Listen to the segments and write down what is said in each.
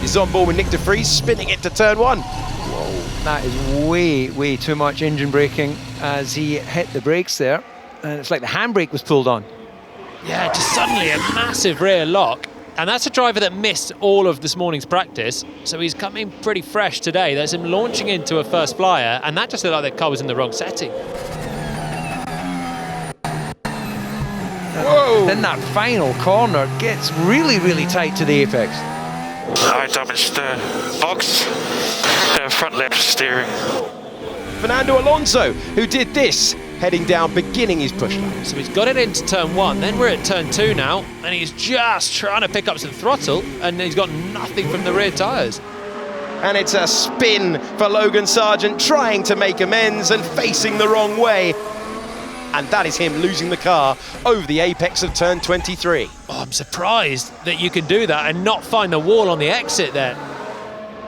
is on board with Nick de Vries, spinning it to turn one. Whoa, that is way too much engine braking as he hit the brakes there. And it's like the handbrake was pulled on. Yeah, just suddenly a massive rear lock. And that's a driver that missed all of this morning's practice, so he's coming pretty fresh today. There's him launching into a first flyer, and that just looked like the car was in the wrong setting. Whoa! Then that final corner gets really tight to the apex. I damaged the box, front left steering. Fernando Alonso, who did this, heading down, beginning his push lap. So he's got it into turn one, then we're at turn two now, and he's just trying to pick up some throttle, and he's got nothing from the rear tyres. And it's a spin for Logan Sargent, trying to make amends and facing the wrong way. And that is him losing the car over the apex of turn 23. Oh, I'm surprised that you can do that and not find the wall on the exit there.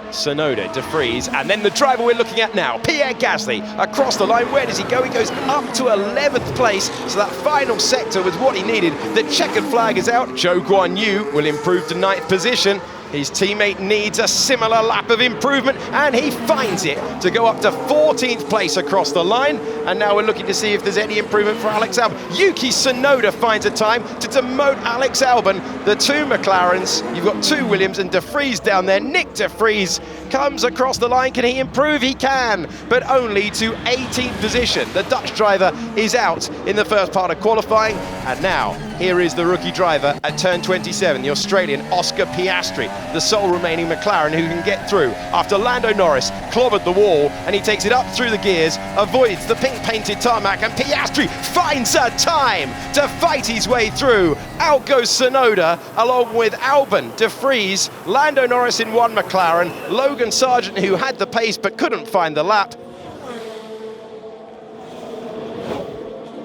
Tsunoda, de Vries, and then the driver we're looking at now, Pierre Gasly, across the line. Where does he go? He goes up to 11th place, so that final sector was what he needed. The checkered flag is out. Zhou Guan Yu will improve to 9th position. His teammate needs a similar lap of improvement, and he finds it to go up to 14th place across the line. And now we're looking to see if there's any improvement for Alex Albon. Yuki Tsunoda finds a time to demote Alex Albon. The two McLarens, you've got two Williams and de Vries down there. Nick de Vries comes across the line. Can he improve? He can, but only to 18th position. The Dutch driver is out in the first part of qualifying. And now, here is the rookie driver at turn 27, the Australian Oscar Piastri, the sole remaining McLaren who can get through after Lando Norris clobbered the wall, and he takes it up through the gears, avoids the pink-painted tarmac, and Piastri finds a time to fight his way through. Out goes Tsunoda, along with Albon, de Vries, Lando Norris in one McLaren, Logan Sargent, who had the pace but couldn't find the lap.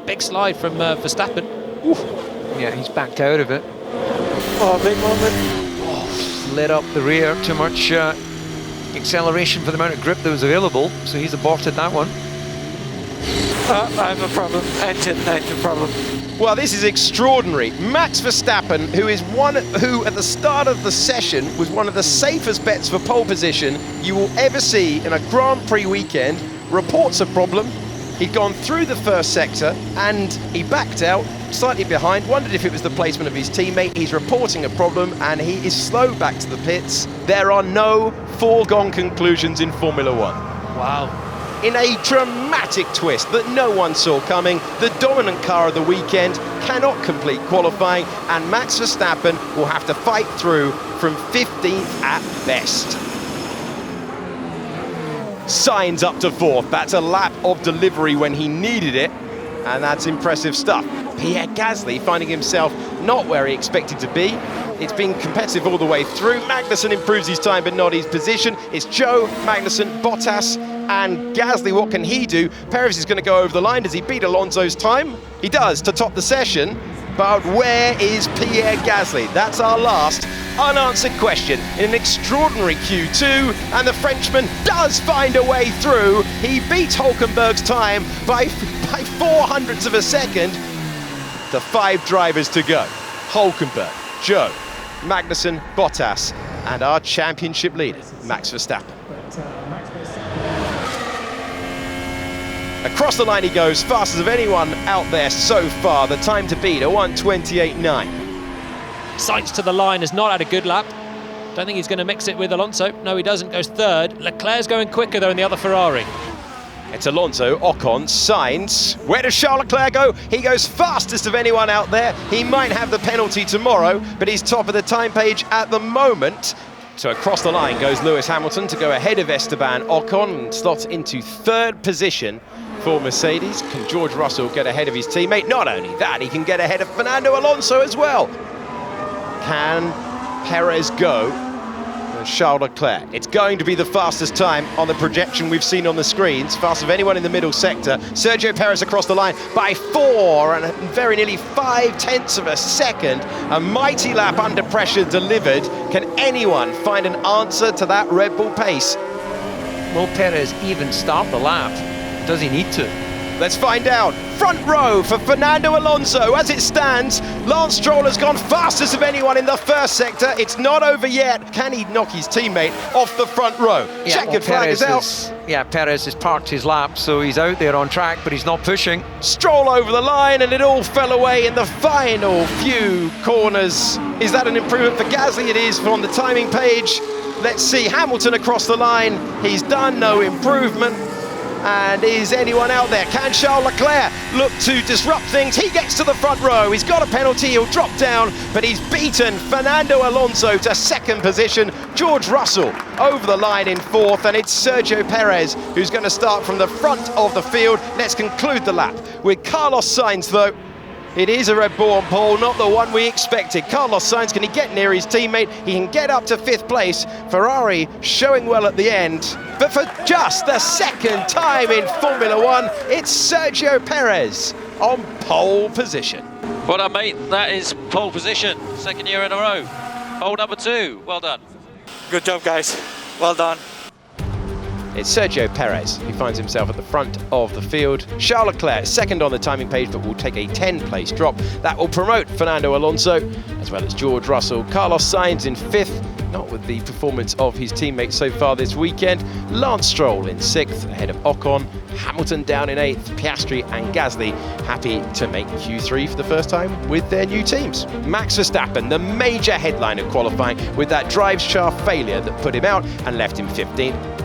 Big slide from Verstappen. Oof. Yeah, he's backed out of it. Oh, big moment. Lit up the rear, too much acceleration for the amount of grip that was available, so he's aborted that one. I have a problem. Engine problem. Well, this is extraordinary. Max Verstappen, who is one who at the start of the session was one of the safest bets for pole position you will ever see in a Grand Prix weekend, reports a problem. He'd gone through the first sector and he backed out, slightly behind, wondered if it was the placement of his teammate. He's reporting a problem and he is slow back to the pits. There are no foregone conclusions in Formula One. Wow. In a dramatic twist that no one saw coming, the dominant car of the weekend cannot complete qualifying, and Max Verstappen will have to fight through from 15th at best. Sainz up to 4th. That's a lap of delivery when he needed it, and that's impressive stuff. Pierre Gasly finding himself not where he expected to be. It's been competitive all the way through. Magnussen improves his time but not his position. It's Zhou, Magnussen, Bottas and Gasly. What can he do? Perez is going to go over the line. Does he beat Alonso's time? He does to top the session. But where is Pierre Gasly? That's our last unanswered question in an extraordinary Q2, and the Frenchman does find a way through. He beats Hülkenberg's time by 400ths of a second. The 5 drivers to go. Hülkenberg, Zhou, Magnussen, Bottas, and our championship leader, Max Verstappen. Across the line he goes, fastest of anyone out there so far. The time to beat, a 1:28.9. Sainz to the line, has not had a good lap. Don't think he's going to mix it with Alonso. No, he doesn't, goes 3rd. Leclerc's going quicker though in the other Ferrari. It's Alonso, Ocon, Sainz. Where does Charles Leclerc go? He goes fastest of anyone out there. He might have the penalty tomorrow, but he's top of the time page at the moment. So across the line goes Lewis Hamilton to go ahead of Esteban Ocon and slot into 3rd position for Mercedes. Can George Russell get ahead of his teammate? Not only that, he can get ahead of Fernando Alonso as well. Can Perez go? And Charles Leclerc. It's going to be the fastest time on the projection we've seen on the screens. Fastest of anyone in the middle sector. Sergio Perez across the line by 4 and very nearly 5/10ths of a second. A mighty lap under pressure delivered. Can anyone find an answer to that Red Bull pace? Will Perez even start the lap? Does he need to? Let's find out. front row for Fernando Alonso. As it stands, Lance Stroll has gone fastest of anyone in the first sector. It's not over yet. Can he knock his teammate off the front row? Checkered flag is out. Perez has parked his lap, so he's out there on track, but he's not pushing. Stroll over the line, and it all fell away in the final few corners. Is that an improvement for Gasly? It is on the timing page. Let's see, Hamilton across the line. He's done no improvement. And is anyone out there? Can Charles Leclerc look to disrupt things? He gets to the front row. He's got a penalty. He'll drop down, but he's beaten Fernando Alonso to second position. George Russell over the line in fourth, and it's Sergio Perez who's going to start from the front of the field. Let's conclude the lap with Carlos Sainz, though. It is a Red Bull on pole, not the one we expected. Carlos Sainz, can he get near his teammate? He can get up to fifth place. Ferrari showing well at the end. But for just the second time in Formula One, it's Sergio Perez on pole position. Well done, mate. That is pole position. Second year in a row. Pole number 2. Well done. Good job, guys. Well done. It's Sergio Perez who finds himself at the front of the field. Charles Leclerc second on the timing page, but will take a 10-place drop. That will promote Fernando Alonso, as well as George Russell. Carlos Sainz in fifth, not with the performance of his teammates so far this weekend. Lance Stroll in sixth, ahead of Ocon. Hamilton down in eighth. Piastri and Gasly happy to make Q3 for the first time with their new teams. Max Verstappen, the major headline of qualifying, with that drive shaft failure that put him out and left him 15th.